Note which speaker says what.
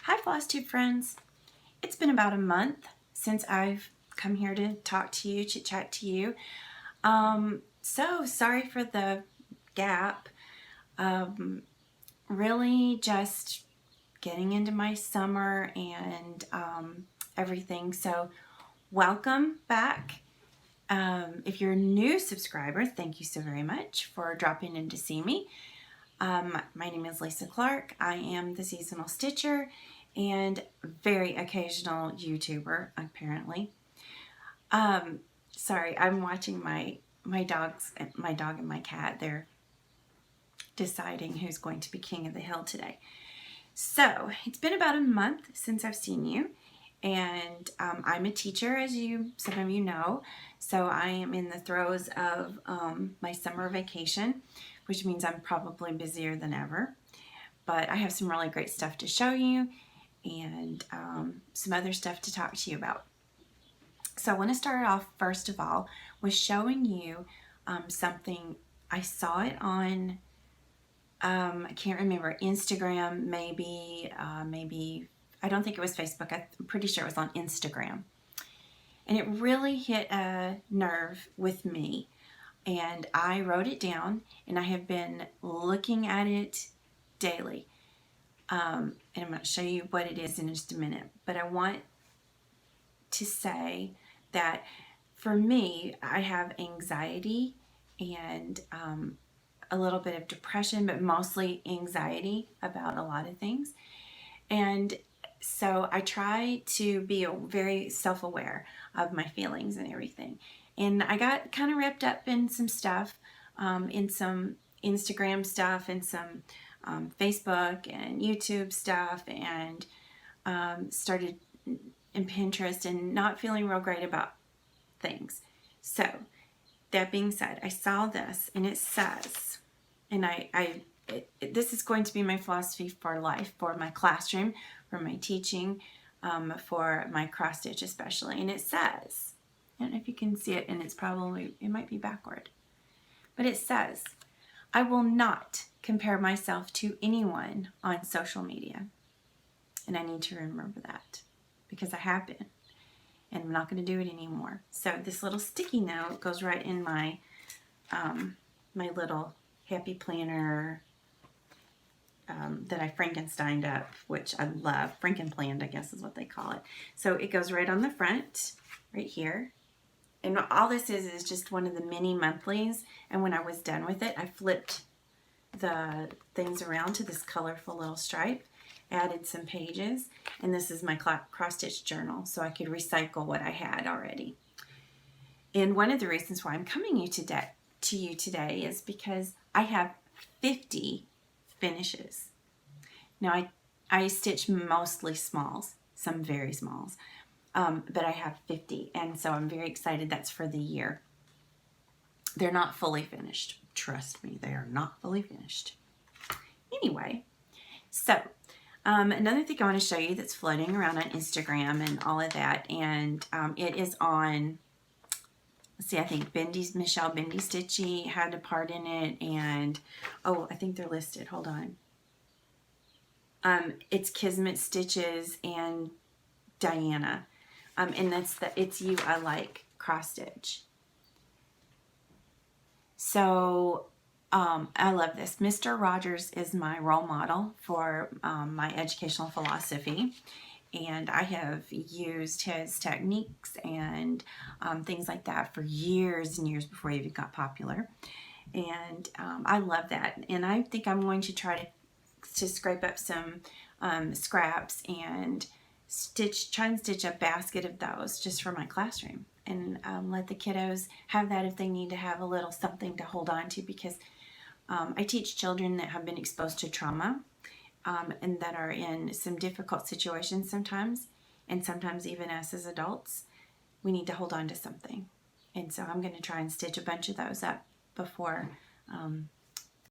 Speaker 1: Hi FlossTube friends. It's been about a month since I've come here to talk to you, chit chat to you. So sorry for the gap. Really just getting into my summer and everything. So welcome back. If you're a new subscriber, thank you so very much for dropping in to see me. My name is Lisa Clark. I am the seasonal stitcher and very occasional YouTuber, apparently. Sorry, I'm watching my dog and my cat. They're deciding who's going to be king of the hill today. So it's been about a month since I've seen you, and I'm a teacher, as some of you know. So I am in the throes of my summer vacation, which means I'm probably busier than ever. But I have some really great stuff to show you and some other stuff to talk to you about. So I want to start off first of all with showing you something. I saw it on, I can't remember, Instagram, maybe, I don't think it was Facebook. I'm pretty sure it was on Instagram. And it really hit a nerve with me. And I wrote it down, and I have been looking at it daily. And I'm going to show you what it is in just a minute. But I want to say that for me, I have anxiety and a little bit of depression, but mostly anxiety about a lot of things. And so I try to be very self-aware of my feelings and everything. And I got kind of wrapped up in some stuff, in some Instagram stuff and some Facebook and YouTube stuff, and started in Pinterest and not feeling real great about things. So that being said, I saw this and it says, and this is going to be my philosophy for life, for my classroom, for my teaching, for my cross stitch especially. And it says, I don't know if you can see it, and it might be backward, but it says, I will not compare myself to anyone on social media. And I need to remember that because I have been, and I'm not going to do it anymore. So this little sticky note goes right in my my little happy planner that I Frankensteined up, which I love. Frankenplanned, I guess is what they call it. So it goes right on the front, right here. And all this is just one of the mini monthlies. And when I was done with it, I flipped the things around to this colorful little stripe, added some pages, and this is my cross-stitch journal, so I could recycle what I had already. And one of the reasons why I'm coming to you today is because I have 50 finishes. Now I stitch mostly smalls, some very smalls, but I have 50, and so I'm very excited. That's for the year. They're not fully finished. Trust me, they are not fully finished. Anyway, so another thing I want to show you that's floating around on Instagram and all of that, and it is on, let's see, I think Michelle Bendy Stitchy had a part in it, and oh, I think they're listed. Hold on. It's Kismet Stitches and Diana, and that's the It's You I Like cross stitch. So I love this. Mr. Rogers is my role model for my educational philosophy, and I have used his techniques and things like that for years and years before he even got popular. And I love that, and I think I'm going to try to scrape up some scraps and try and stitch a basket of those just for my classroom, and let the kiddos have that if they need to have a little something to hold on to, because I teach children that have been exposed to trauma and that are in some difficult situations sometimes, and sometimes even us as adults, we need to hold on to something. And so I'm going to try and stitch a bunch of those up before